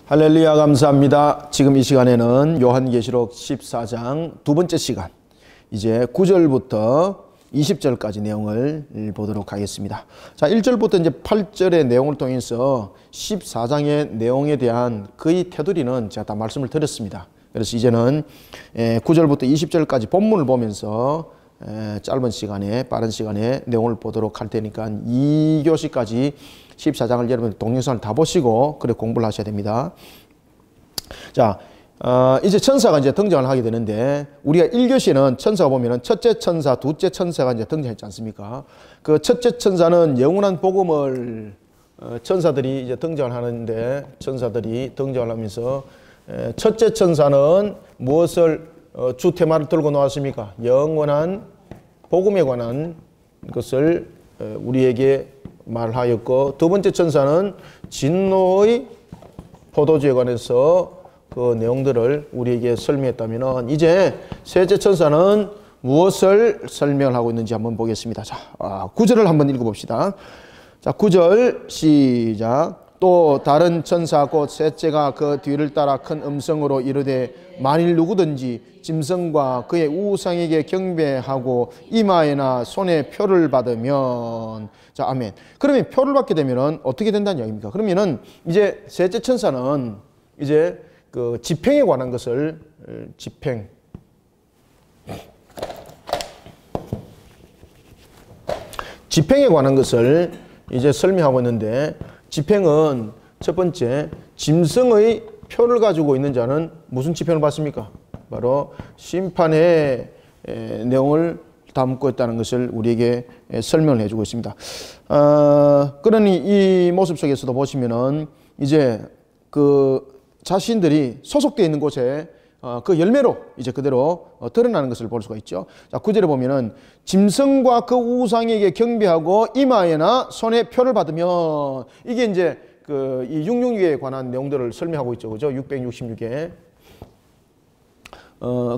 할렐루야, 감사합니다. 지금 이 시간에는 요한계시록 14장 두 번째 시간, 이제 9절부터 20절까지 내용을 보도록 하겠습니다. 자, 1절부터 이제 8절의 내용을 통해서 14장의 내용에 대한 거의 테두리는 제가 다 말씀을 드렸습니다. 그래서 이제는 9절부터 20절까지 본문을 보면서 짧은 시간에, 빠른 시간에 내용을 보도록 할 테니까 2교시까지 14장을 여러분 동영상을 다 보시고 그래 공부를 하셔야 됩니다. 자, 이제 천사가 이제 등장을 하게 되는데, 우리가 1교시는 천사가 보면은 첫째 천사, 둘째 천사가 이제 등장했지 않습니까? 그 첫째 천사는 영원한 복음을 천사들이 이제 등장을 하는데, 천사들이 등장을 하면서 첫째 천사는 무엇을 주 테마를 들고 나왔습니까? 영원한 복음에 관한 것을 우리에게 말하였고, 두 번째 천사는 진노의 포도주에 관해서 그 내용들을 우리에게 설명했다면, 이제 셋째 천사는 무엇을 설명을 하고 있는지 한번 보겠습니다. 자, 9절을 한번 읽어봅시다. 자, 9절 시작. 또 다른 천사 곧 셋째가 그 뒤를 따라 큰 음성으로 이르되, 만일 누구든지 짐승과 그의 우상에게 경배하고 이마에나 손에 표를 받으면, 자, 아멘. 그러면 표를 받게 되면 어떻게 된다는 이야기입니까? 그러면은 이제 셋째 천사는 이제 그 지팽에 관한 것을, 지팽에 관한 것을 이제 설명하고 있는데, 지팽은 첫 번째, 짐승의 표를 가지고 있는 자는 무슨 지팽을 받습니까? 바로 심판의 내용을 담고 있다는 것을 우리에게 설명을 해주고 있습니다. 그러니 이 모습 속에서도 보시면은 이제 그 자신들이 소속되어 있는 곳에 그 열매로 이제 그대로 드러나는 것을 볼 수가 있죠. 자, 9절에 보면은 짐승과 그 우상에게 경배하고 이마에나 손에 표를 받으면, 이게 이제 그 이 666에 관한 내용들을 설명하고 있죠. 그죠? 666에.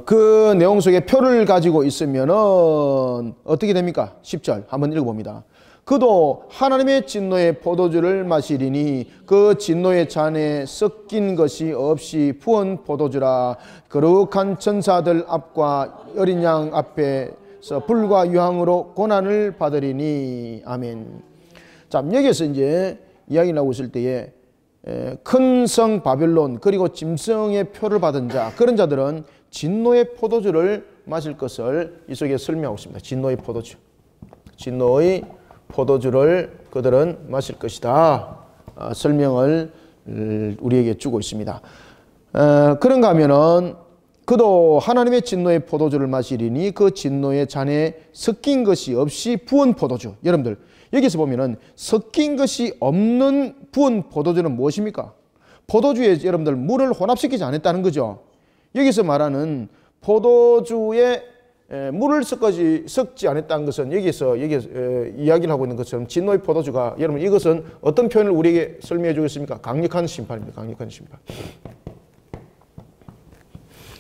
그 내용 속에 표를 가지고 있으면은 어떻게 됩니까? 10절 한번 읽어봅니다. 그도 하나님의 진노의 포도주를 마시리니 그 진노의 잔에 섞인 것이 없이 부은 포도주라. 거룩한 천사들 앞과 어린 양 앞에서 불과 유황으로 고난을 받으리니. 아멘. 자, 여기에서 이제 이야기 나오고 있을 때에 큰 성 바벨론 그리고 짐승의 표를 받은 자, 그런 자들은 진노의 포도주를 마실 것을 이 속에 설명하고 있습니다. 진노의 포도주, 진노의 포도주를 그들은 마실 것이다, 설명을 우리에게 주고 있습니다. 그런가 하면은 그도 하나님의 진노의 포도주를 마시리니 그 진노의 잔에 섞인 것이 없이 부은 포도주. 여러분들 여기서 보면은 섞인 것이 없는 부은 포도주는 무엇입니까? 포도주에 여러분들 물을 혼합시키지 않았다는 거죠. 여기서 말하는 포도주에 물을 섞지 않았다는 것은 여기서 이야기를 하고 있는 것처럼 진노의 포도주가, 여러분 이것은 어떤 표현을 우리에게 설명해 주겠습니까? 강력한 심판입니다. 강력한 심판.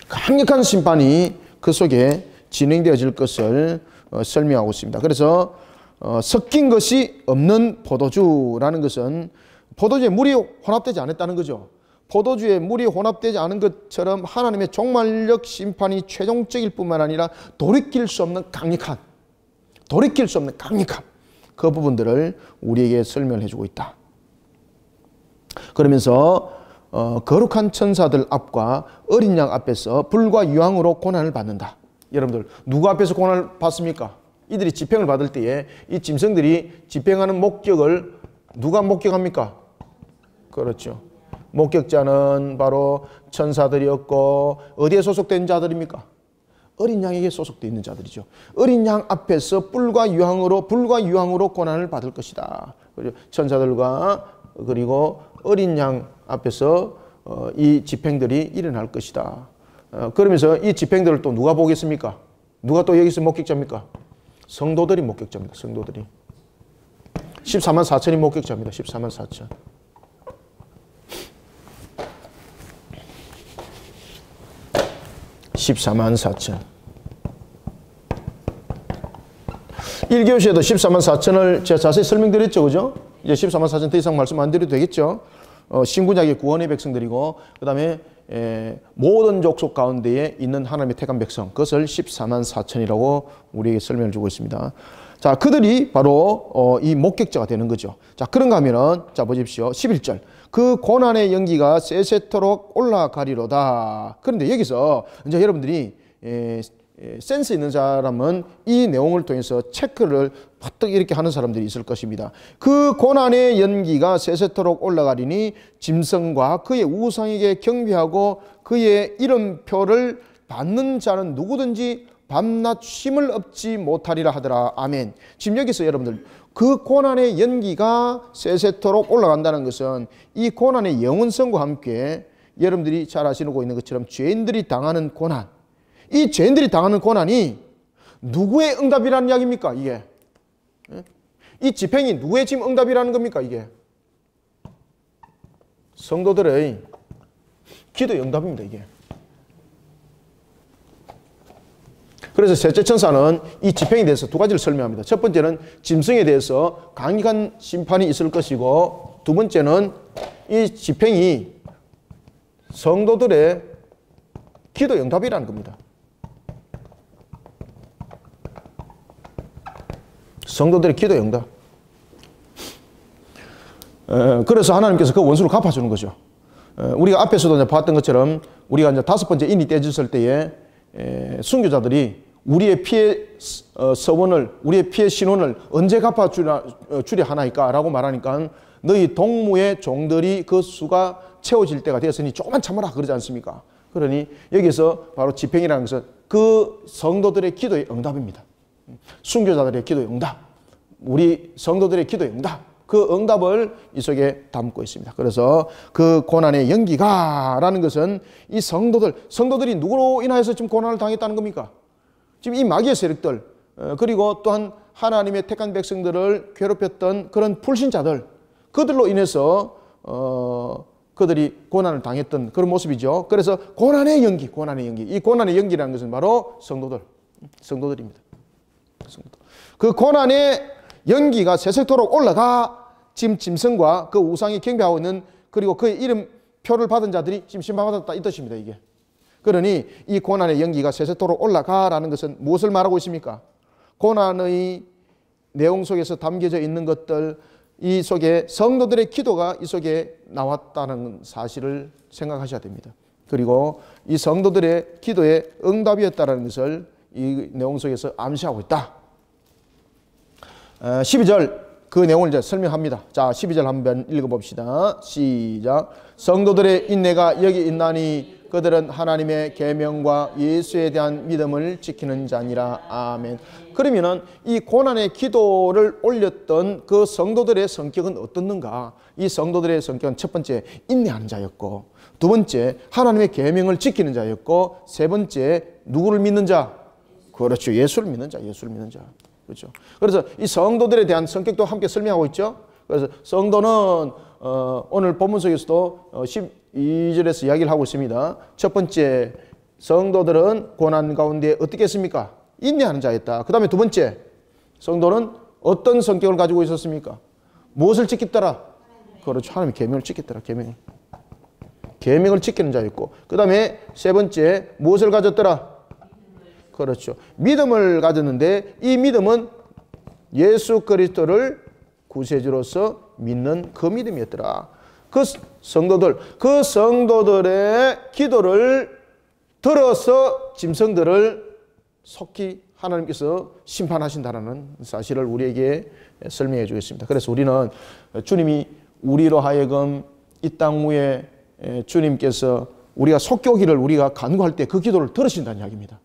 강력한 심판이 그 속에 진행되어질 것을 설명하고 있습니다. 그래서 섞인 것이 없는 포도주라는 것은 포도주에 물이 혼합되지 않았다는 거죠. 포도주에 물이 혼합되지 않은 것처럼 하나님의 종말력 심판이 최종적일 뿐만 아니라 돌이킬 수 없는 강력한 그 부분들을 우리에게 설명을 해주고 있다. 그러면서 거룩한 천사들 앞과 어린 양 앞에서 불과 유황으로 고난을 받는다. 여러분들 누구 앞에서 고난을 받습니까? 이들이 집행을 받을 때에 이 짐승들이 집행하는 목격을 누가 목격합니까? 그렇죠. 목격자는 바로 천사들이었고, 어디에 소속된 자들입니까? 어린 양에게 소속되어 있는 자들이죠. 어린 양 앞에서 불과 유황으로 고난을 받을 것이다. 그리고 천사들과 그리고 어린 양 앞에서 이 집행들이 일어날 것이다. 그러면서 이 집행들을 또 누가 보겠습니까? 누가 또 여기서 목격자입니까? 성도들이 목격자입니다. 성도들이. 14만 4천이 목격자입니다. 14만 4천. 14만 4천. 1교시에도 14만 4천을 제가 자세히 설명드렸죠. 그죠? 이제 14만 4천 더 이상 말씀 안 드려도 되겠죠? 신구약의 구원의 백성들이고 그 다음에 모든 족속 가운데에 있는 하나님의 택한 백성, 그것을 14만 4천이라고 우리에게 설명을 주고 있습니다. 자, 그들이 바로 이 목격자가 되는 거죠. 자, 그런가 하면은 자 보십시오. 11절. 그 고난의 연기가 세세토록 올라가리로다. 그런데 여기서 이제 여러분들이 센스 있는 사람은 이 내용을 통해서 체크를 퍼뜩 이렇게 하는 사람들이 있을 것입니다. 그 고난의 연기가 세세토록 올라가리니 짐승과 그의 우상에게 경배하고 그의 이름표를 받는 자는 누구든지 밤낮 쉼을 얻지 못하리라 하더라. 아멘. 지금 여기서 여러분들 그 고난의 연기가 세세토록 올라간다는 것은 이 고난의 영원성과 함께 여러분들이 잘 아시고 있는 것처럼 죄인들이 당하는 고난, 이 죄인들이 당하는 고난이 누구의 응답이라는 이야기입니까? 이게 이 집행이 누구의 지금 응답이라는 겁니까? 이게 성도들의 기도의 응답입니다. 이게. 그래서 셋째 천사는 이 집행에 대해서 두 가지를 설명합니다. 첫 번째는 짐승에 대해서 강력한 심판이 있을 것이고, 두 번째는 이 집행이 성도들의 기도의 응답이라는 겁니다. 성도들의 기도의 응답. 그래서 하나님께서 그 원수를 갚아주는 거죠. 우리가 앞에서도 이제 봤던 것처럼 우리가 이제 5번째 인이 떼졌을 때에 순교자들이 우리의 피해 서원을, 우리의 피해 신원을 언제 갚아주려 하나이까? 라고 말하니까 너희 동무의 종들이 그 수가 채워질 때가 되었으니 조금만 참아라 그러지 않습니까? 그러니 여기서 바로 집행이라는 것은 그 성도들의 기도의 응답입니다. 순교자들의 기도의 응답, 우리 성도들의 기도의 응답, 그 응답을 이 속에 담고 있습니다. 그래서 그 고난의 연기가라는 것은 이 성도들이 누구로 인하여서 지금 고난을 당했다는 겁니까? 지금 이 마귀의 세력들, 그리고 또한 하나님의 택한 백성들을 괴롭혔던 그런 불신자들, 그들로 인해서 그들이 고난을 당했던 그런 모습이죠. 그래서 고난의 연기, 이 고난의 연기라는 것은 바로 성도들입니다. 그 고난의 연기가 세세토록 올라가 지금 짐승과 그 우상이 경배하고 있는, 그리고 그의 이름표를 받은 자들이 지금 심판받았다 이 뜻입니다. 이게. 그러니 이 고난의 연기가 세세토록 올라가라는 것은 무엇을 말하고 있습니까? 고난의 내용 속에서 담겨져 있는 것들, 이 속에 성도들의 기도가 이 속에 나왔다는 사실을 생각하셔야 됩니다. 그리고 이 성도들의 기도의 응답이었다는 것을 이 내용 속에서 암시하고 있다. 12절 그 내용을 이제 설명합니다. 자, 12절 한번 읽어봅시다. 시작. 성도들의 인내가 여기 있나니 그들은 하나님의 계명과 예수에 대한 믿음을 지키는 자니라. 아멘. 그러면은 이 고난의 기도를 올렸던 그 성도들의 성격은 어떻는가? 이 성도들의 성격은 첫 번째 인내하는 자였고, 두 번째 하나님의 계명을 지키는 자였고, 세 번째 누구를 믿는 자? 그렇죠. 예수를 믿는 자. 그렇죠. 그래서 이 성도들에 대한 성격도 함께 설명하고 있죠. 그래서 성도는 오늘 본문 속에서도 12절에서 이야기를 하고 있습니다. 첫 번째, 성도들은 고난 가운데 어떻게 했습니까? 인내하는 자였다. 그 다음에 두 번째, 성도는 어떤 성격을 가지고 있었습니까? 무엇을 지켰더라? 그렇죠. 하나님의 계명을 지켰더라. 계명을 지키는 자였고, 그 다음에 세 번째, 무엇을 가졌더라? 그렇죠. 믿음을 가졌는데 이 믿음은 예수 그리스도를 구세주로서 믿는 그 믿음이었더라. 그 성도들의 기도를 들어서 짐승들을 속히 하나님께서 심판하신다는 사실을 우리에게 설명해 주겠습니다. 그래서 우리는 주님이 우리로 하여금 이 땅 위에 주님께서 우리가 속교기를 우리가 간구할 때 그 기도를 들으신다는 이야기입니다.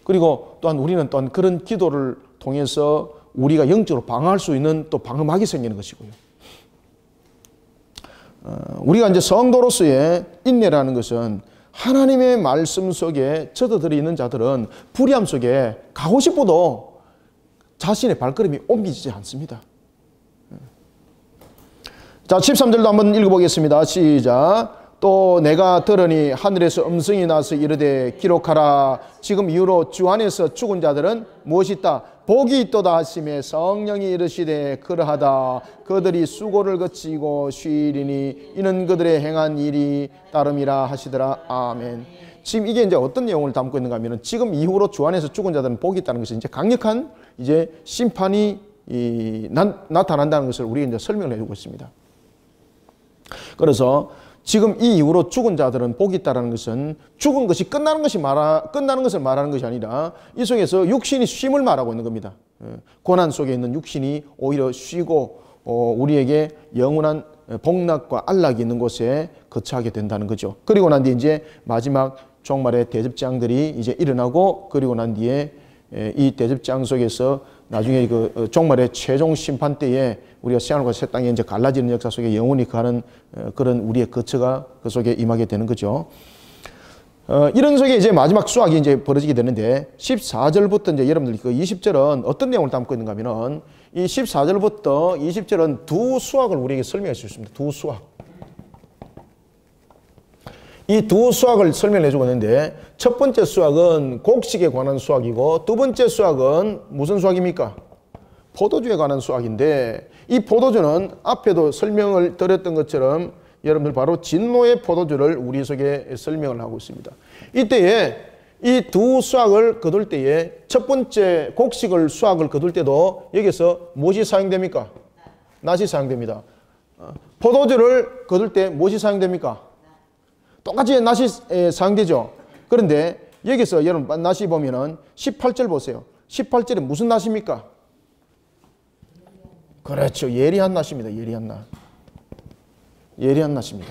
그리고 또한 우리는 또한 그런 기도를 통해서 우리가 영적으로 방어할 수 있는 또 방어막이 생기는 것이고요. 우리가 이제 성도로서의 인내라는 것은 하나님의 말씀 속에 젖어들어 있는 자들은 불의함 속에 가고 싶어도 자신의 발걸음이 옮기지 않습니다. 자, 13절도 한번 읽어보겠습니다. 시작. 또 내가 들으니 하늘에서 음성이 나서 이르되 기록하라. 지금 이후로 주 안에서 죽은 자들은 무엇이 있다? 복이 있도다 하시매 성령이 이르시되 그러하다. 그들이 수고를 거치고 쉬리니 이는 그들의 행한 일이 따름이라 하시더라. 아멘. 지금 이게 이제 어떤 내용을 담고 있는가 하면은 지금 이후로 주 안에서 죽은 자들은 복이 있다는 것이 이제 강력한 이제 심판이 나타난다는 것을 우리가 이제 설명을 해주고 있습니다. 그래서 지금 이 이후로 죽은 자들은 복이 있다는 것은 죽은 것이 끝나는 것을 말하는 것이 아니라 이 속에서 육신이 쉼을 말하고 있는 겁니다. 고난 속에 있는 육신이 오히려 쉬고 우리에게 영원한 복락과 안락이 있는 곳에 거처하게 된다는 거죠. 그리고 난 뒤에 이제 마지막 종말의 대접장들이 이제 일어나고 그리고 난 뒤에 이 대접장 속에서 나중에 그 종말의 최종 심판 때에 우리가 새하늘과 새 땅에 이제 갈라지는 역사 속에 영원히 가는 그런 우리의 거처가 그 속에 임하게 되는 거죠. 이런 속에 이제 마지막 수학이 이제 벌어지게 되는데 14절부터 이제 여러분들 그 20절은 어떤 내용을 담고 있는가 하면은 이 14절부터 20절은 두 수학을 우리에게 설명해 주셨습니다. 두 수학. 이 두 수학을 설명해 주고 있는데 첫 번째 수학은 곡식에 관한 수학이고 두 번째 수학은 무슨 수학입니까? 포도주에 관한 수학인데 이 포도주는 앞에도 설명을 드렸던 것처럼 여러분들 바로 진노의 포도주를 우리 속에 설명을 하고 있습니다. 이때에 이 두 수학을 거둘 때에 첫 번째 곡식을 수학을 거둘 때도 여기서 무엇이 사용됩니까? 낫이 사용됩니다. 포도주를 거둘 때 무엇이 사용됩니까? 똑같이 낫이 사용되죠. 그런데 여기서 여러분 낫이 보면은 18절 보세요. 18절에 무슨 낫입니까? 그렇죠. 예리한 낫입니다. 예리한 낫. 예리한 낫입니다.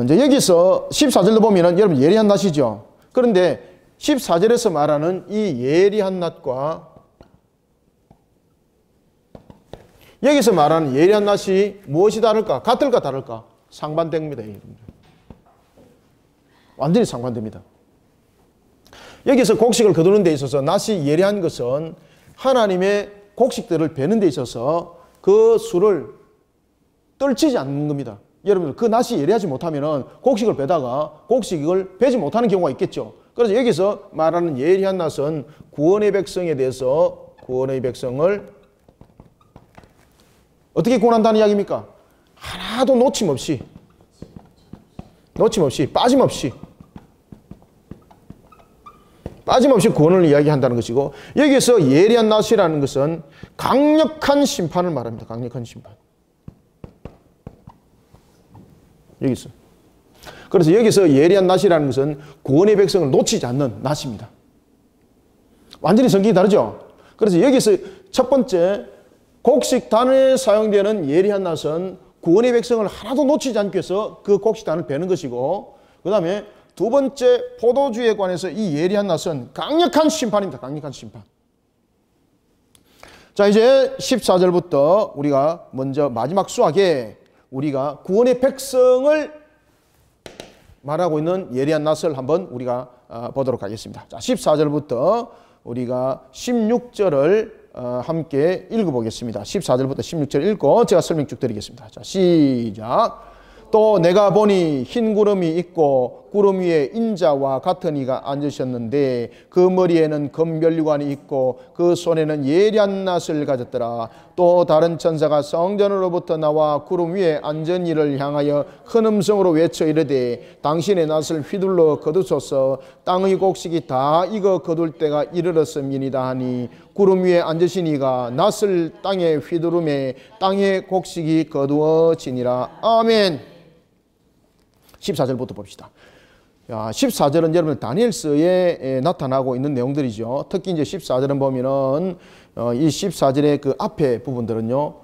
이제 여기서 14절도 보면은 여러분 예리한 낫이죠. 그런데 14절에서 말하는 이 예리한 낫과 여기서 말하는 예리한 낫이 무엇이 다를까? 같을까 다를까? 상반됩니다. 완전히 상반됩니다. 여기서 곡식을 거두는 데 있어서 낫이 예리한 것은 하나님의 곡식들을 베는 데 있어서 그 수를 떨치지 않는 겁니다. 여러분들 그 낫이 예리하지 못하면 곡식을 베다가 곡식을 베지 못하는 경우가 있겠죠. 그래서 여기서 말하는 예리한 낫은 구원의 백성에 대해서 구원의 백성을 어떻게 구원한다는 이야기입니까? 하나도 놓침없이 빠짐없이 구원을 이야기한다는 것이고 여기서 예리한 낫이라는 것은 강력한 심판을 말합니다. 강력한 심판. 여기서. 그래서 여기서 예리한 낫이라는 것은 구원의 백성을 놓치지 않는 낫입니다. 완전히 성격이 다르죠? 그래서 여기서 첫 번째 곡식단에 사용되는 예리한 낫은 구원의 백성을 하나도 놓치지 않기 위해서 그 곡식단을 베는 것이고 그 다음에 두 번째 포도주에 관해서 이 예리한 낫은 강력한 심판입니다. 강력한 심판. 자 이제 14절부터 우리가 먼저 마지막 수학에 우리가 구원의 백성을 말하고 있는 예리한 낫을 한번 우리가 보도록 하겠습니다. 자 14절부터 우리가 16절을 함께 읽어보겠습니다. 14절부터 16절 읽고 제가 설명 쭉 드리겠습니다. 자, 시작. 또 내가 보니 흰 구름이 있고 구름 위에 인자와 같은 이가 앉으셨는데 그 머리에는 금별류관이 있고 그 손에는 예리한 낫을 가졌더라. 또 다른 천사가 성전으로부터 나와 구름 위에 앉은 이를 향하여 큰 음성으로 외쳐 이르되 당신의 낫을 휘둘러 거두소서. 땅의 곡식이 다 익어 거둘 때가 이르렀음이니이다 하니 구름 위에 앉으신 이가 낫을 땅에 휘두르매 땅의 곡식이 거두어지니라. 아멘. 14절부터 봅시다. 14절은 여러분 다니엘서에 나타나고 있는 내용들이죠. 특히 이제 14절은 보면은 이 14절의 그 앞에 부분들은요.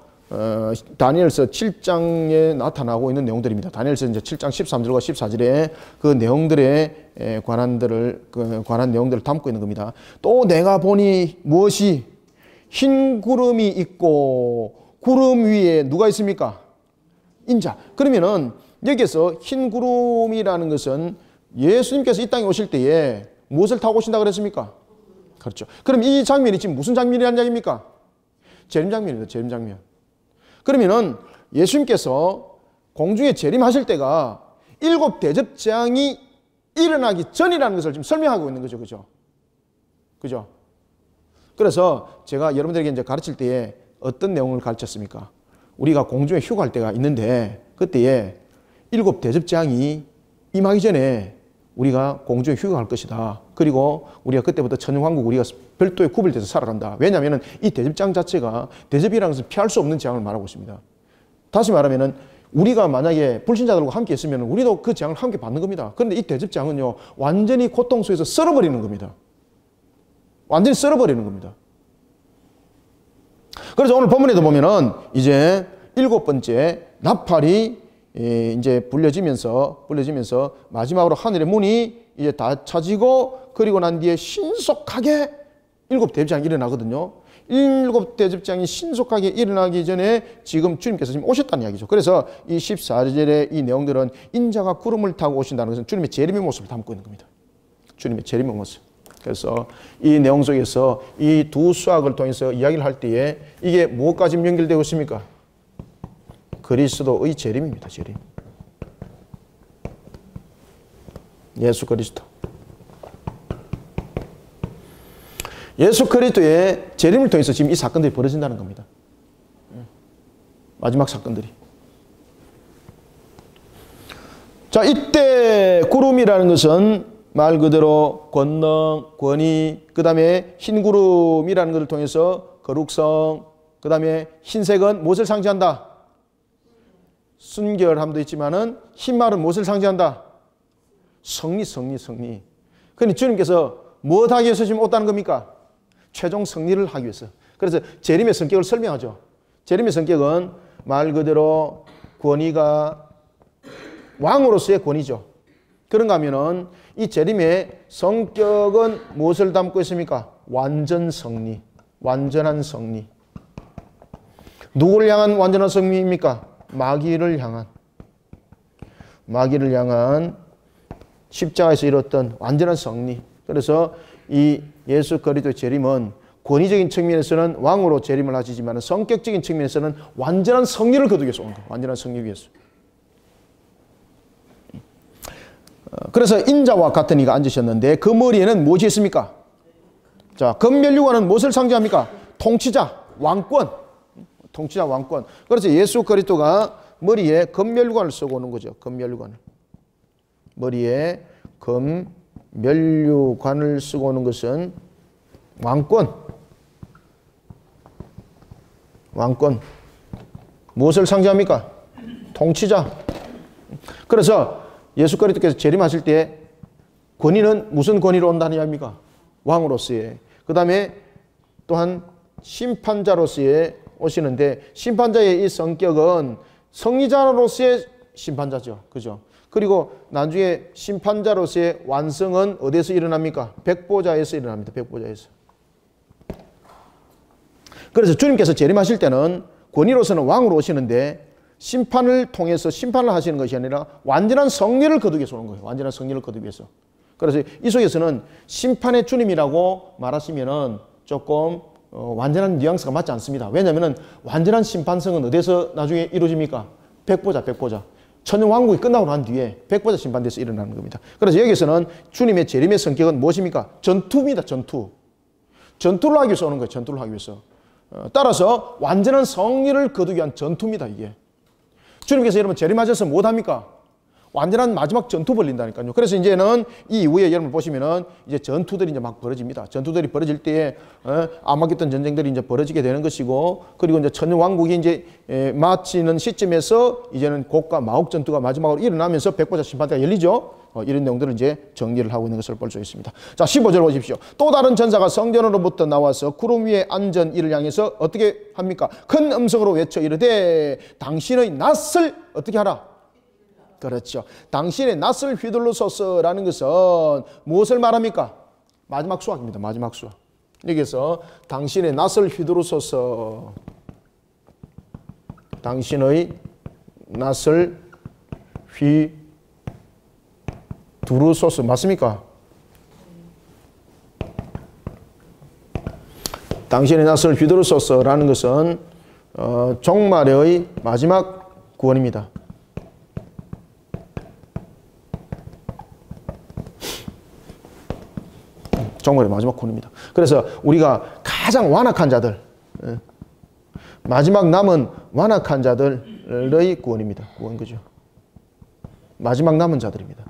다니엘서 7장에 나타나고 있는 내용들입니다. 다니엘서 이제 7장 13절과 14절에 그 내용들에 관한 내용들을 담고 있는 겁니다. 또 내가 보니 무엇이 흰 구름이 있고 구름 위에 누가 있습니까? 인자. 그러면은 여기서 흰 구름이라는 것은 예수님께서 이 땅에 오실 때에 무엇을 타고 오신다 그랬습니까? 그렇죠. 그럼 이 장면이 지금 무슨 장면이라는 이야기입니까? 재림 장면입니다. 재림 장면. 그러면은 예수님께서 공중에 재림하실 때가 7 대접장이 일어나기 전이라는 것을 지금 설명하고 있는 거죠. 그죠? 그죠? 그래서 제가 여러분들에게 이제 가르칠 때에 어떤 내용을 가르쳤습니까? 우리가 공중에 휴가할 때가 있는데 그때에 7 대접장이 임하기 전에 우리가 공중에 휴가할 것이다. 그리고 우리가 그때부터 천년왕국 우리가 별도의 구별돼서 살아간다. 왜냐하면 이 대접장 자체가 대접이라는 것은 피할 수 없는 재앙을 말하고 있습니다. 다시 말하면 우리가 만약에 불신자들과 함께 있으면 우리도 그 재앙을 함께 받는 겁니다. 그런데 이 대접장은요 완전히 고통 속에서 썰어버리는 겁니다. 완전히 썰어버리는 겁니다. 그래서 오늘 본문에도 보면은 이제 7번째 나팔이 이제 불려지면서 마지막으로 하늘의 문이 이제 닫혀지고 그리고 난 뒤에 신속하게 7 대접장이 일어나거든요. 7 대접장이 신속하게 일어나기 전에 지금 주님께서 지금 오셨다는 이야기죠. 그래서 이 14절의 이 내용들은 인자가 구름을 타고 오신다는 것은 주님의 재림의 모습을 담고 있는 겁니다. 주님의 재림의 모습. 그래서 이 내용 속에서 이 두 수학을 통해서 이야기를 할 때에 이게 무엇까지 연결되고 있습니까? 그리스도의 재림입니다. 재림. 예수 그리스도. 예수 그리스도의 재림을 통해서 지금 이 사건들이 벌어진다는 겁니다. 마지막 사건들이. 자, 이때 구름이라는 것은 말 그대로 권능, 권위, 그 다음에 흰 구름이라는 것을 통해서 거룩성, 그 다음에 흰색은 무엇을 상징한다? 순결함도 있지만은 흰 말은 무엇을 상징한다? 승리. 그러니 주님께서 무엇 하기 위해서 지금 왔다는 겁니까? 최종 승리를 하기 위해서. 그래서 재림의 성격을 설명하죠. 재림의 성격은 말 그대로 권위가 왕으로서의 권위죠. 그런가 하면은 이 재림의 성격은 무엇을 담고 있습니까? 완전 승리, 완전한 승리. 누구를 향한 완전한 승리입니까? 마귀를 향한 십자가에서 이뤘던 완전한 승리. 그래서 이 예수 그리스도의 재림은 권위적인 측면에서는 왕으로 재림을 하시지만 성격적인 측면에서는 완전한 승리를 거두기 위해서 온 거예요. 완전한 승리 위해서. 그래서 인자와 같은 이가 앉으셨는데 그 머리에는 무엇이 있습니까? 자, 금면류관은 무엇을 상징합니까? 통치자, 왕권. 통치자, 왕권. 그래서 예수 그리스도가 머리에 금면류관을 쓰고 오는 거죠. 금면류관을. 머리에 금면류관을 쓰고 오는 것은 왕권. 왕권. 무엇을 상징합니까? 통치자. 그래서 예수 그리스도께서 재림하실 때 권위는 무슨 권위로 온다는 이야기입니까? 왕으로서의. 그 다음에 또한 심판자로서의 오시는데 심판자의 이 성격은 승리자로서의 심판자죠. 그죠? 그리고 나중에 심판자로서의 완성은 어디에서 일어납니까? 백보자에서 일어납니다. 백보자에서. 그래서 주님께서 재림하실 때는 권위로서는 왕으로 오시는데 심판을 통해서 심판을 하시는 것이 아니라 완전한 승리를 거두기 위해서 오는 거예요. 완전한 승리를 거두기 위해서. 그래서 이 속에서는 심판의 주님이라고 말하시면은 조금 완전한 뉘앙스가 맞지 않습니다. 왜냐하면 완전한 심판성은 어디서 나중에 이루어집니까? 백보자. 천년왕국이 끝나고 난 뒤에 백보자 심판대에서 일어나는 겁니다. 그래서 여기서는 주님의 재림의 성격은 무엇입니까? 전투입니다. 전투를 하기 위해서 오는 거예요. 전투를 하기 위해서. 따라서 완전한 승리를 거두기 위한 전투입니다. 이게. 주님께서 여러분 재림하셔서 못합니까? 완전한 마지막 전투 벌린다니까요. 그래서 이제는 이 이후에 여러분 보시면은 이제 전투들이 이제 막 벌어집니다. 전투들이 벌어질 때에 아마겟돈 전쟁들이 이제 벌어지게 되는 것이고, 그리고 이제 천년왕국이 이제 마치는 시점에서 이제는 곡과 마옥 전투가 마지막으로 일어나면서 백보자 심판대가 열리죠. 이런 내용들을 이제 정리를 하고 있는 것을 볼 수 있습니다. 자, 15절 보십시오. 또 다른 전사가 성전으로부터 나와서 구름 위에 앉은 이를 향해서 어떻게 합니까? 큰 음성으로 외쳐 이르되 당신의 낫을 어떻게 하라? 그렇죠. 당신의 낫을 휘둘러소서라는 것은 무엇을 말합니까? 마지막 수학입니다. 마지막 수학. 여기서 당신의 낫을 휘두르소서. 당신의 낫을 휘두르소서. 맞습니까? 당신의 낫을 휘두르소서라는 것은 종말의 마지막 구원입니다. 종말의 마지막 구원입니다. 그래서 우리가 가장 완악한 자들, 마지막 남은 완악한 자들의 구원입니다. 구원 그죠? 마지막 남은 자들입니다.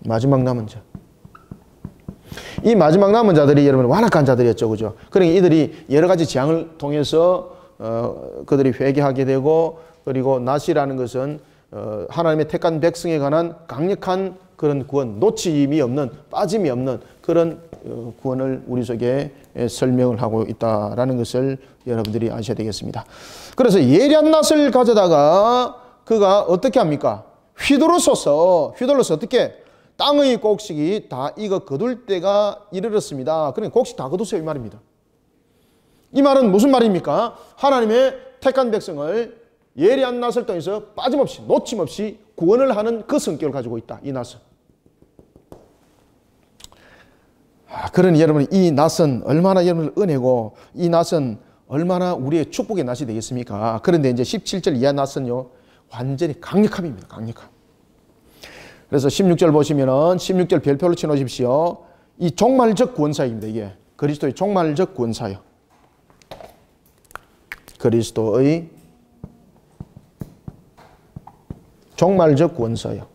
마지막 남은 자. 이 마지막 남은 자들이 여러분 완악한 자들이었죠. 그죠? 그러니까 이들이 여러 가지 재앙을 통해서 그들이 회개하게 되고, 그리고 낫이라는 것은 하나님의 택한 백성에 관한 강력한 그런 구원, 놓침이 없는, 빠짐이 없는 그런 구원을 우리 속에 설명을 하고 있다라는 것을 여러분들이 아셔야 되겠습니다. 그래서 예리한 낫을 가져다가 그가 어떻게 합니까? 휘둘러서 어떻게? 땅의 곡식이 다 익어 거둘 때가 이르렀습니다. 그러니까 곡식 다 거두세요 이 말입니다. 이 말은 무슨 말입니까? 하나님의 택한 백성을 예리한 낫을 통해서 빠짐없이 놓침없이 구원을 하는 그 성격을 가지고 있다. 이 낫은. 그러니 여러분 이 낫은 얼마나 여러분을 은혜고 이 낫은 얼마나 우리의 축복의 낫이 되겠습니까? 그런데 이제 17절 이하 낫은요 완전히 강력함입니다. 강력함. 그래서 16절 보시면은 16절 별표로 쳐놓으십시오. 이 종말적 구원사입니다. 이게 그리스도의 종말적 구원사요. 그리스도의 종말적 구원사요.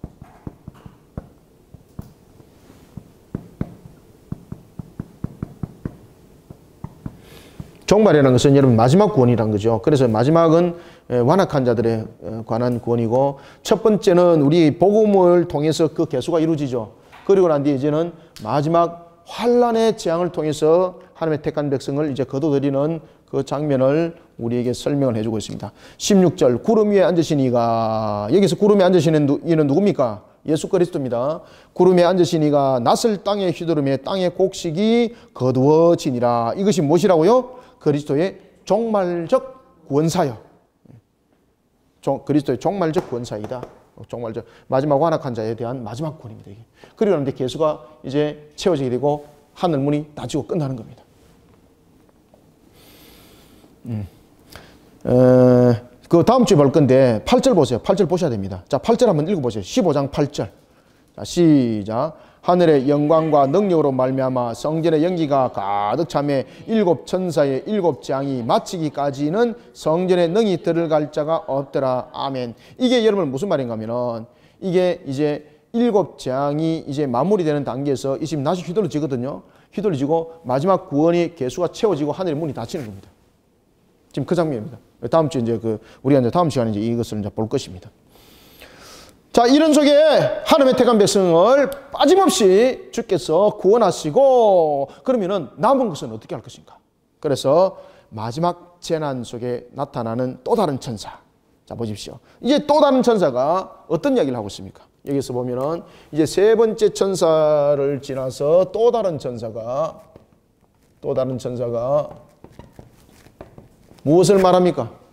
종말이라는 것은 여러분 마지막 구원이란 거죠. 그래서 마지막은 완악한 자들에 관한 구원이고, 첫 번째는 우리 복음을 통해서 그 계수가 이루어지죠. 그리고 난 뒤에 이제는 마지막 환란의 재앙을 통해서 하나님의 택한 백성을 이제 거둬들이는 그 장면을 우리에게 설명을 해주고 있습니다. 16절 구름 위에 앉으신 이가, 여기서 구름에 앉으시는 이는 누굽니까? 예수 그리스도입니다. 구름에 앉으신 이가 낫을 땅에 휘두르며 땅의 곡식이 거두어지니라. 이것이 무엇이라고요? 그리스도의 종말적 구원사요. 그리스도의 종말적 구원사이다. 종말적 마지막 완악한 자에 대한 마지막 구원입니다. 이게. 그리고 나서 계수가 이제 채워지게 되고 하늘 문이 닫히고 끝나는 겁니다. 그 다음 주에 볼 건데 8절 보세요. 8절 보셔야 됩니다. 자, 8절 한번 읽어보세요. 15장 8절. 자, 시작. 하늘의 영광과 능력으로 말미암아 성전의 연기가 가득 차며 일곱 천사의 일곱 재앙이 마치기까지는 성전에 능히 들어갈 자가 없더라. 아멘. 이게 여러분 무슨 말인가 하면은 이게 이제 일곱 재앙이 이제 마무리되는 단계에서 이 지금 낫이 휘둘러지거든요. 휘둘러지고 마지막 구원의 계수가 채워지고 하늘의 문이 닫히는 겁니다. 지금 그 장면입니다. 다음 주에 이제 우리가 이제 다음 시간에 이제 이것을 이제 볼 것입니다. 자, 이런 속에 하나님의 택한 백성을 빠짐없이 주께서 구원하시고, 그러면은 남은 것은 어떻게 할 것인가? 그래서 마지막 재난 속에 나타나는 또 다른 천사. 자, 보십시오. 이제 또 다른 천사가 어떤 이야기를 하고 있습니까? 여기서 보면은 이제 세 번째 천사를 지나서 또 다른 천사가 무엇을 말합니까?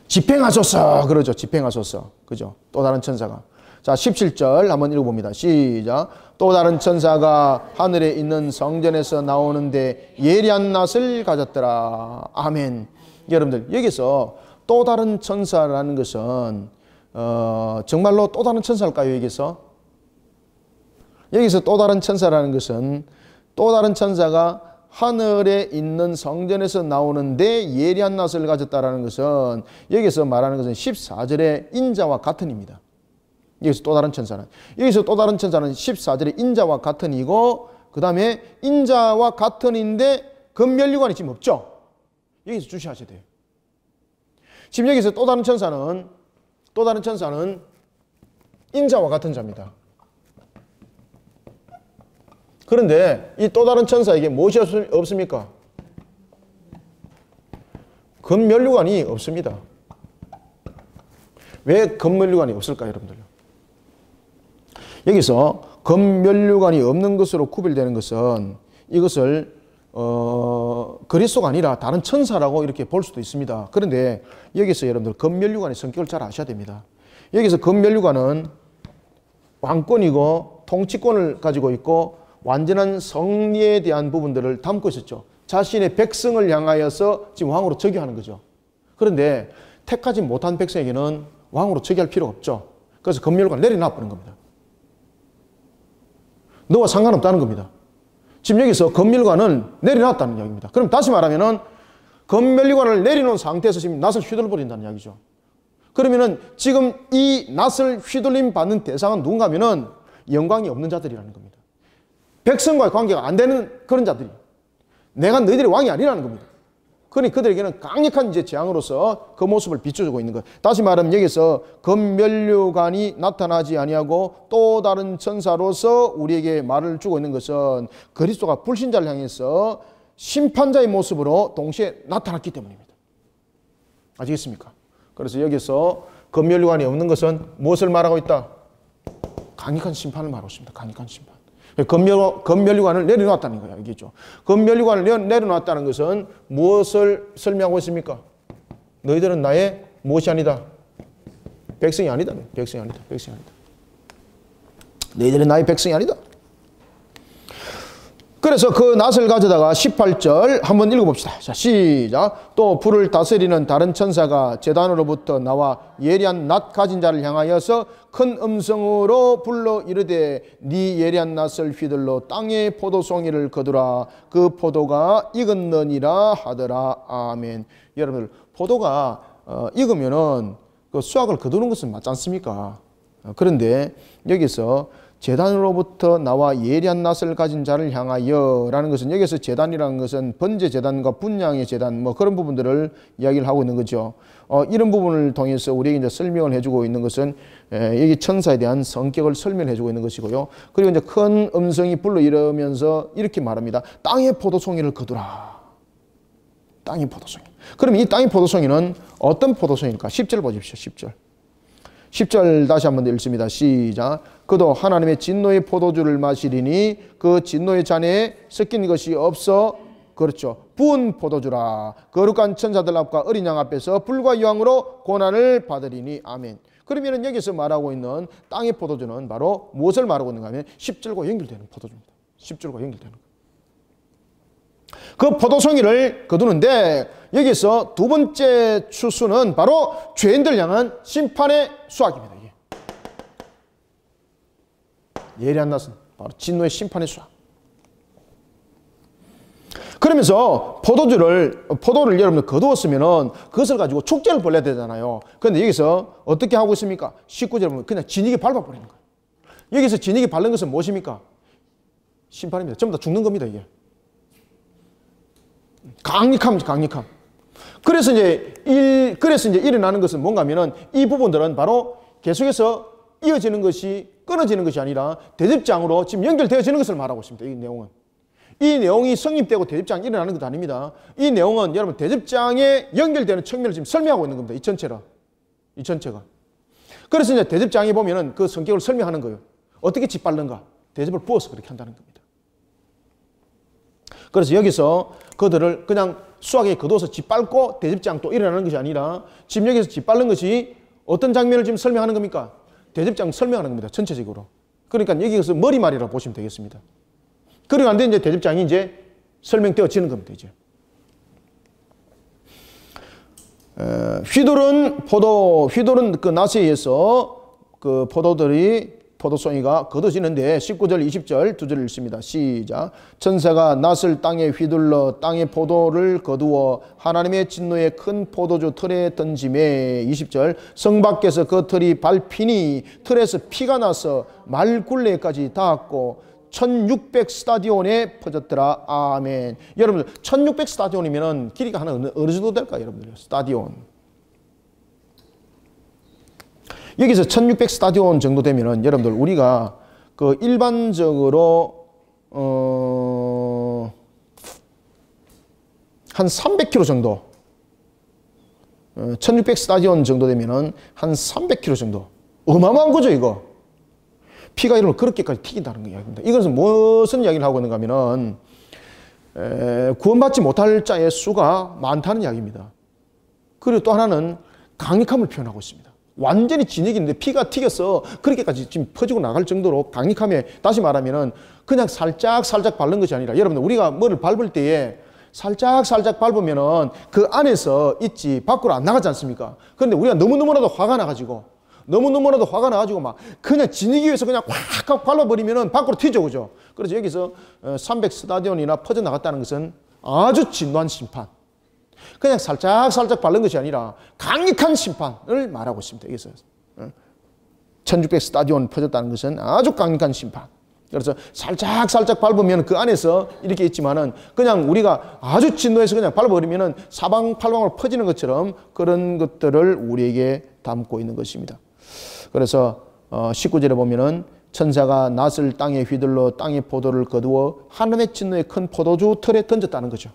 집행하소서. 그러죠. 집행하소서. 그죠. 또 다른 천사가. 자, 17절 한번 읽어봅니다. 시작. 또 다른 천사가 하늘에 있는 성전에서 나오는데 예리한 낫을 가졌더라. 아멘. 여러분들, 여기서 또 다른 천사라는 것은 정말로 또 다른 천사일까요? 여기서 또 다른 천사라는 것은 또 다른 천사가 하늘에 있는 성전에서 나오는데 예리한 낫을 가졌다라는 것은 여기서 말하는 것은 14절의 인자와 같은 입니다. 여기서 또 다른 천사는 14절의 인자와 같은 이고, 그 다음에 인자와 같은 인데 검멸류관이 지금 없죠. 여기서 주시하셔야 돼요. 지금 여기서 또 다른 천사는 인자와 같은 자입니다. 그런데 이 또 다른 천사에게 무엇이 없습니까? 검멸류관이 없습니다. 왜 검멸류관이 없을까요, 여러분들? 여기서 검멸류관이 없는 것으로 구별되는 것은 이것을 그리스도가 아니라 다른 천사라고 이렇게 볼 수도 있습니다. 그런데 여기서 여러분들 검멸류관의 성격을 잘 아셔야 됩니다. 여기서 검멸류관은 왕권이고 통치권을 가지고 있고 완전한 성리에 대한 부분들을 담고 있었죠. 자신의 백성을 향하여서 지금 왕으로 즉위하는 거죠. 그런데 택하지 못한 백성에게는 왕으로 즉위할 필요가 없죠. 그래서 검멸관 내려놔 버린 겁니다. 너와 상관없다는 겁니다. 지금 여기서 검멸관을 내려놨다는 이야기입니다. 그럼 다시 말하면은 검멸관을 내려놓은 상태에서 지금 낫을 휘둘러버린다는 이야기죠. 그러면은 지금 이 낫을 휘둘림 받는 대상은 누군가면은 영광이 없는 자들이라는 겁니다. 백성과의 관계가 안 되는 그런 자들이. 내가 너희들의 왕이 아니라는 겁니다. 그러니 그들에게는 강력한 이제 재앙으로서 그 모습을 비춰주고 있는 것. 다시 말하면 여기서 검멸류관이 나타나지 아니하고 또 다른 천사로서 우리에게 말을 주고 있는 것은 그리스도가 불신자를 향해서 심판자의 모습으로 동시에 나타났기 때문입니다. 아시겠습니까? 그래서 여기서 검멸류관이 없는 것은 무엇을 말하고 있다? 강력한 심판을 말하고 있습니다. 강력한 심판. 검멸류관을 내려놨다는 거예요. 알겠죠? 검멸류관을 내려놨다는 것은 무엇을 설명하고 있습니까? 너희들은 나의 무엇이 아니다? 백성이 아니다. 백성이 아니다. 백성이 아니다. 너희들은 나의 백성이 아니다. 그래서 그 낫을 가져다가 18절 한번 읽어봅시다. 자, 시작. 또 불을 다스리는 다른 천사가 제단으로부터 나와 예리한 낫 가진 자를 향하여서 큰 음성으로 불러 이르되 네 예리한 낫을 휘둘러 땅에 포도송이를 거두라. 그 포도가 익었느니라 하더라. 아멘. 여러분들 포도가 익으면은 그 수확을 거두는 것은 맞지 않습니까? 그런데 여기서 제단으로부터 나와 예리한 낫을 가진 자를 향하여 라는 것은 여기서 제단이라는 것은 번제 제단과 분향의 제단 뭐 그런 부분들을 이야기를 하고 있는 거죠. 이런 부분을 통해서 우리에게 이제 설명을 해주고 있는 것은 여기 천사에 대한 성격을 설명해주고 있는 것이고요. 그리고 이제 큰 음성이 불러 이러면서 이렇게 말합니다. 땅의 포도송이를 거두라. 땅의 포도송이. 그럼 이 땅의 포도송이는 어떤 포도송일까? 10절 보십시오. 10절. 10절 다시 한번 읽습니다. 시작. 그도 하나님의 진노의 포도주를 마시리니 그 진노의 잔에 섞인 것이 없어 그렇죠. 부은 포도주라. 거룩한 천사들 앞과 어린 양 앞에서 불과 유황으로 고난을 받으리니 아멘. 그러면 여기서 말하고 있는 땅의 포도주는 바로 무엇을 말하고 있는가 하면 10절과 연결되는 포도주입니다. 10절과 연결되는 것. 그 포도송이를 거두는데 여기서 두 번째 추수는 바로 죄인들 향한 심판의 수확입니다. 이게. 예리한 낫은 바로 진노의 심판의 수확. 그러면서 포도를 여러분들 거두었으면은 그것을 가지고 축제를 벌려야 되잖아요. 그런데 여기서 어떻게 하고 있습니까? 19절 보면 그냥 진흙에 밟아버리는 거예요. 여기서 진흙에 밟는 것은 무엇입니까? 심판입니다. 전부 다 죽는 겁니다, 이게. 강력함. 그래서 이제 일어나는 것은 뭔가 하면은 이 부분들은 바로 계속해서 이어지는 것이 끊어지는 것이 아니라 대접장으로 지금 연결되어지는 것을 말하고 있습니다. 이 내용은. 이 내용이 성립되고 대접장이 일어나는 것도 아닙니다. 이 내용은 여러분 대접장에 연결되는 측면을 지금 설명하고 있는 겁니다. 이 전체가. 그래서 이제 대접장에 보면은 그 성격을 설명하는 거예요. 어떻게 짓밟는가? 대접을 부어서 그렇게 한다는 겁니다. 그래서 여기서 그들을 그냥 수확에 거둬서 짓밟고 대접장 또 일어나는 것이 아니라 지금 여기서 짓밟는 것이 어떤 장면을 지금 설명하는 겁니까? 대접장 설명하는 겁니다. 전체적으로. 그러니까 여기서 머리말이라고 보시면 되겠습니다. 그리고 안 돼 이제 대접장이 이제 설명되어지는 겁니다. 이제. 휘두른 그 낫에 의해서 그 포도송이가 거둬지는데 19절 20절 두 절 읽습니다. 시작. 천사가 낫을 땅에 휘둘러 땅의 포도를 거두어 하나님의 진노의 큰 포도주 틀에 던짐에 20절 성 밖에서 그 틀이 밟히니 틀에서 피가 나서 말굴레까지 닿았고 1600 스타디온에 퍼졌더라. 아멘. 여러분들 1600 스타디온이면 길이가 하나 어느 정도 될까요? 여러분들 스타디온. 여기서 1600 스타디온 정도 되면은 여러분들 우리가 그 일반적으로 한 300km 정도 1600 스타디온 정도 되면은 한 300km 정도 어마어마한 거죠 이거. 피가 이런 걸 그렇게까지 튀긴다는 이야기입니다. 이것은 무슨 이야기를 하고 있는가 하면은 구원받지 못할 자의 수가 많다는 이야기입니다. 그리고 또 하나는 강력함을 표현하고 있습니다. 완전히 진액인데 피가 튀겨서 그렇게까지 지금 퍼지고 나갈 정도로 강력함에 다시 말하면은 그냥 살짝 밟는 것이 아니라 여러분들 우리가 뭐를 밟을 때에 살짝 밟으면은 그 안에서 있지 밖으로 안 나가지 않습니까? 그런데 우리가 너무너무나도 화가 나가지고 너무너무나도 화가 나가지고 막 그냥 지니기 위해서 그냥 확 밟아버리면은 밖으로 튀죠. 그죠? 그래서 여기서 300 스타디온이나 퍼져나갔다는 것은 아주 진노한 심판. 그냥 살짝 바른 것이 아니라 강력한 심판을 말하고 있습니다. 여기서 1600 스타디온 퍼졌다는 것은 아주 강력한 심판. 그래서 살짝 밟으면 그 안에서 이렇게 있지만은 그냥 우리가 아주 진노해서 그냥 밟아버리면은 사방팔방으로 퍼지는 것처럼 그런 것들을 우리에게 담고 있는 것입니다. 그래서 19절에 보면은 천사가 낫을 땅에 휘둘러 땅의 포도를 거두어 하늘의 진노의 큰 포도주 틀에 던졌다는 거죠.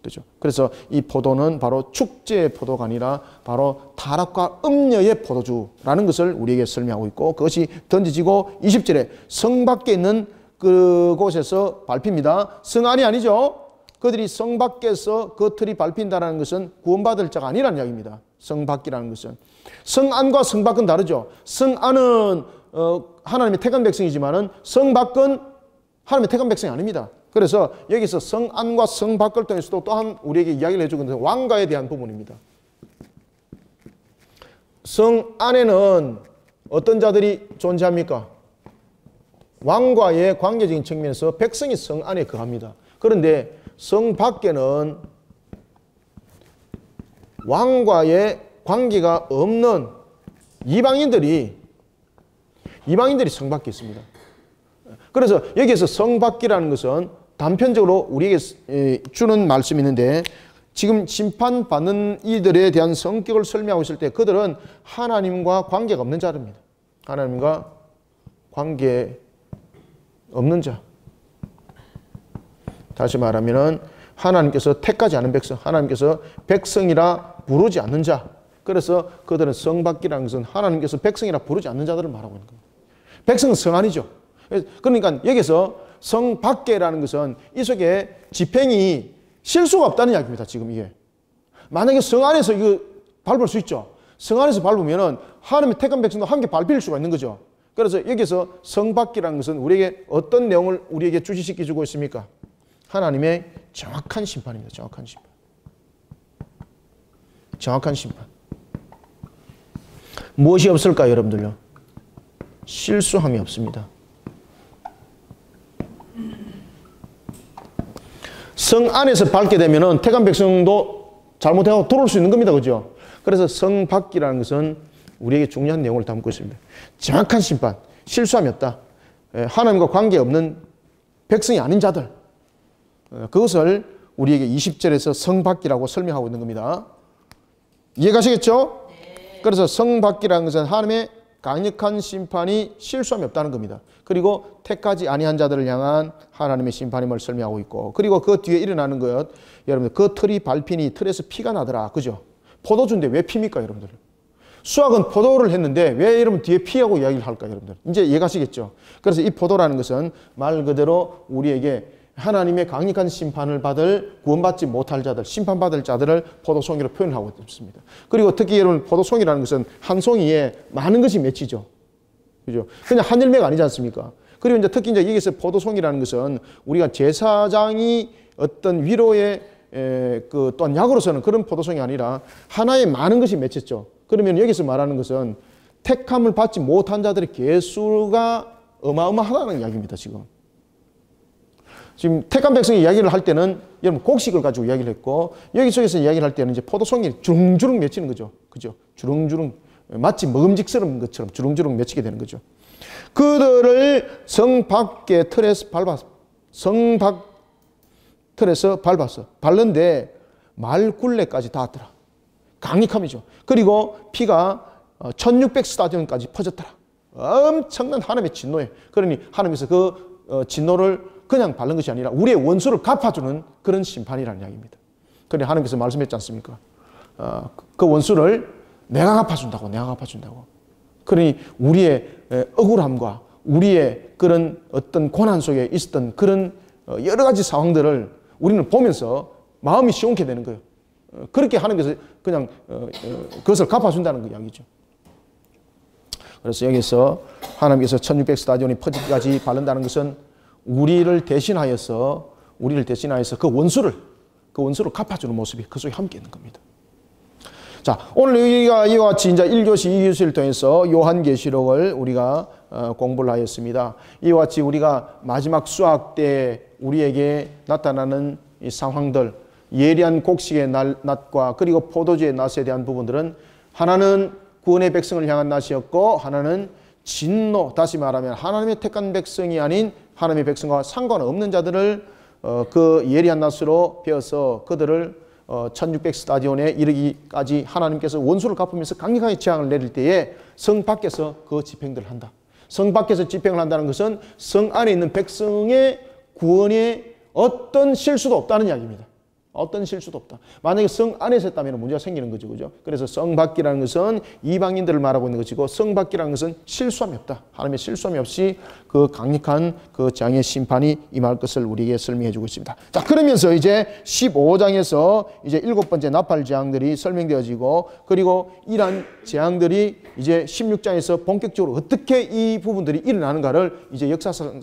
그죠? 그래서 이 포도는 바로 축제의 포도가 아니라 바로 타락과 음녀의 포도주라는 것을 우리에게 설명하고 있고, 그것이 던져지고 20절에 성 밖에 있는 그곳에서 밟힙니다. 성 안이 아니죠. 그들이 성 밖에서 그 틀이 밟힌다는 것은 구원받을 자가 아니라는 이야기입니다. 성 밖이라는 것은. 성 안과 성 밖은 다르죠. 성 안은 하나님의 택한 백성이지만은 성 밖은 하나님의 택한 백성이 아닙니다. 그래서 여기서 성 안과 성 밖을 통해서도 또한 우리에게 이야기를 해주고 있는 왕가에 대한 부분입니다. 성 안에는 어떤 자들이 존재합니까? 왕과의 관계적인 측면에서 백성이 성 안에 거합니다. 그런데 성 밖에는 왕과의 관계가 없는 이방인들이 성 밖에 있습니다. 그래서 여기에서 성 밖이라는 것은 단편적으로 우리에게 주는 말씀이 있는데, 지금 심판받는 이들에 대한 성격을 설명하고 있을 때 그들은 하나님과 관계가 없는 자들입니다. 하나님과 관계 없는 자. 다시 말하면 하나님께서 택하지 않은 백성, 하나님께서 백성이라 부르지 않는 자. 그래서 그들은 성 밖이라는 것은 하나님께서 백성이라 부르지 않는 자들을 말하고 있는 겁니다. 백성은 성 안이죠. 그러니까 여기서 성 밖에라는 것은 이 속에 집행이 실수가 없다는 이야기입니다. 지금 이게. 만약에 성 안에서 이거 밟을 수 있죠. 성 안에서 밟으면은 하나님의 택한 백성도 함께 밟힐 수가 있는 거죠. 그래서 여기서 성 밖이라는 것은 우리에게 어떤 내용을 우리에게 주시시켜 주고 있습니까? 하나님의 정확한 심판입니다. 정확한 심판. 정확한 심판. 무엇이 없을까요, 여러분들요? 실수함이 없습니다. 성 안에서 밟게 되면은 택한 백성도 잘못하고 돌아올 수 있는 겁니다. 그죠? 그래서 성 밖이라는 것은 우리에게 중요한 내용을 담고 있습니다. 정확한 심판, 실수함이 없다. 하나님과 관계없는 백성이 아닌 자들. 그것을 우리에게 20절에서 성 밖이라고 설명하고 있는 겁니다. 이해가시겠죠? 그래서 성 밖이라는 것은 하나님의 강력한 심판이 실수함이 없다는 겁니다. 그리고 택하지 아니한 자들을 향한 하나님의 심판임을 설명하고 있고, 그리고 그 뒤에 일어나는 것, 여러분들 그 틀이 밟히니 틀에서 피가 나더라. 그죠? 포도주인데 왜 피입니까, 여러분들? 수확은 포도를 했는데 왜 여러분 뒤에 피하고 이야기를 할까요, 여러분들? 이제 이해가시겠죠? 그래서 이 포도라는 것은 말 그대로 우리에게 하나님의 강력한 심판을 받을 구원받지 못할 자들, 심판받을 자들을 포도송이로 표현하고 있습니다. 그리고 특히 여러분 포도송이라는 것은 한 송이에 많은 것이 맺히죠. 그죠? 그냥 한 열매가 아니지 않습니까? 그리고 이제 특히 이제 여기서 포도송이라는 것은 우리가 제사장이 어떤 위로의 또한 약으로서는 그런 포도송이 아니라 하나의 많은 것이 맺혔죠. 그러면 여기서 말하는 것은 택함을 받지 못한 자들의 개수가 어마어마하다는 이야기입니다. 지금 택한 백성이 이야기를 할 때는 여러분 곡식을 가지고 이야기를 했고, 여기 속에서 이야기를 할 때는 이제 포도송이 주렁주렁 맺히는 거죠. 그죠? 주렁주렁. 마치 먹음직스러운 것처럼 주렁주렁 맺히게 되는 거죠. 그들을 성 밖의 틀에서 밟았어. 성 밖 틀에서 밟았어. 밟는데 말굴레까지 닿았더라. 강력함이죠. 그리고 피가 1600 스타디온까지 퍼졌더라. 엄청난 하나님의 진노에. 그러니 하나님께서 그 진노를 그냥 밟는 것이 아니라 우리의 원수를 갚아주는 그런 심판이라는 이야기입니다. 그러니 하나님께서 말씀했지 않습니까? 그 원수를 내가 갚아준다고, 내가 갚아준다고. 그러니 우리의 억울함과 우리의 그런 어떤 고난 속에 있었던 그런 여러 가지 상황들을 우리는 보면서 마음이 시원케 되는 거예요. 그렇게 하나님께서 그냥 그것을 갚아준다는 그 이야기죠. 그래서 여기서 하나님께서 1600 스타디온이 퍼지기까지 바른다는 것은 우리를 대신하여서 그 원수를 갚아주는 모습이 그 속에 함께 있는 겁니다. 자, 오늘 우리가 이와 같이 이제 1교시, 2교시를 통해서 요한계시록을 우리가 공부를 하였습니다. 이와 같이 우리가 마지막 수학 때 우리에게 나타나는 이 상황들, 예리한 곡식의 낫과 그리고 포도주의 낫에 대한 부분들은 하나는 구원의 백성을 향한 낫이었고 하나는 진노, 다시 말하면 하나님의 택한 백성이 아닌 하나님의 백성과 상관없는 자들을 그 예리한 낫으로 베어서 그들을 1600 스타디온에 이르기까지 하나님께서 원수를 갚으면서 강력하게 재앙을 내릴 때에 성 밖에서 그 집행들을 한다. 성 밖에서 집행을 한다는 것은 성 안에 있는 백성의 구원에 어떤 실수도 없다는 이야기입니다. 어떤 실수도 없다. 만약에 성 안에서 했다면 문제가 생기는 거죠. 그죠? 그래서 성 밖이라는 것은 이방인들을 말하고 있는 것이고 성 밖이라는 것은 실수함이 없다. 하나님의 실수함이 없이 그 강력한 그 재앙의 심판이 임할 것을 우리에게 설명해 주고 있습니다. 자, 그러면서 이제 15장에서 이제 7번째 나팔 재앙들이 설명되어지고 그리고 이러한 재앙들이 이제 16장에서 본격적으로 어떻게 이 부분들이 일어나는가를 이제 역사서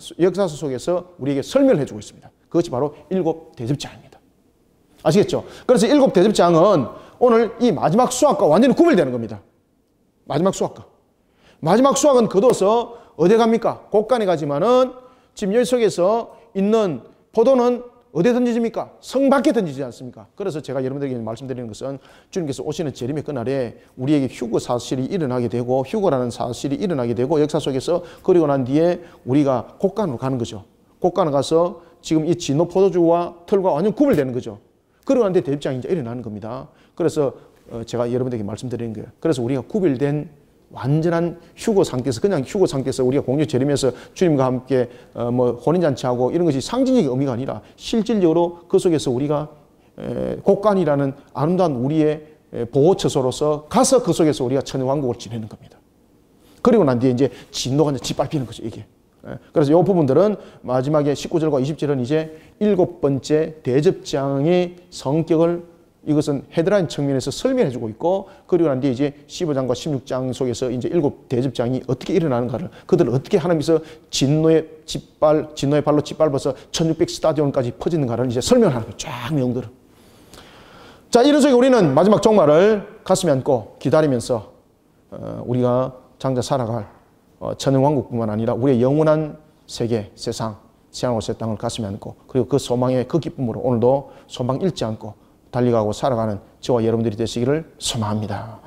속에서 우리에게 설명을 해 주고 있습니다. 그것이 바로 7 대접재앙입니다. 아시겠죠? 그래서 7 대접재앙은 오늘 이 마지막 수학과 완전히 구별되는 겁니다. 마지막 수학과. 마지막 수학은 거둬서 어디 갑니까? 곳간에 가지만은 지금 여기 속에서 있는 포도는 어디에 던지집니까? 성 밖에 던지지 않습니까? 그래서 제가 여러분들에게 말씀드리는 것은 주님께서 오시는 재림의 그날에 우리에게 휴거 사실이 일어나게 되고 휴거라는 사실이 일어나게 되고 역사 속에서 그리고 난 뒤에 우리가 곳간으로 가는 거죠. 곳간에 가서 지금 이 진노 포도주와 털과 완전 구별되는 거죠. 그러고 난 뒤에 대접재앙이 이제 일어나는 겁니다. 그래서 제가 여러분들에게 말씀드리는 거예요. 그래서 우리가 구별된 완전한 휴거 상태에서 그냥 휴거 상태에서 우리가 공유 재림에서 주님과 함께 뭐 혼인잔치하고 이런 것이 상징적인 의미가 아니라 실질적으로 그 속에서 우리가 곳간이라는 아름다운 우리의 보호처소로서 가서 그 속에서 우리가 천연왕국을 지내는 겁니다. 그리고 난 뒤에 이제 진노가 이제 짓밟히는 거죠, 이게. 그래서 이 부분들은 마지막에 19절과 20절은 이제 7번째 대접재앙의 성격을 이것은 헤드라인 측면에서 설명해 주고 있고 그리고 난 뒤에 이제 15장과 16장 속에서 이제 7 대접재앙이 어떻게 일어나는가를 그들을 어떻게 하나님께서 진노의 발로 짓밟아서 1600 스타디온까지 퍼지는가를 이제 설명하는 거예요. 쫙 내용들을. 자, 이런 속에 우리는 마지막 종말을 가슴에 안고 기다리면서 우리가 장차 살아갈 천연왕국뿐만 아니라 우리의 영원한 세계, 세상, 세상으로서의 땅을 가슴에 안고 그리고 그 소망의 그 기쁨으로 오늘도 소망 잃지 않고 달려가고 살아가는 저와 여러분들이 되시기를 소망합니다.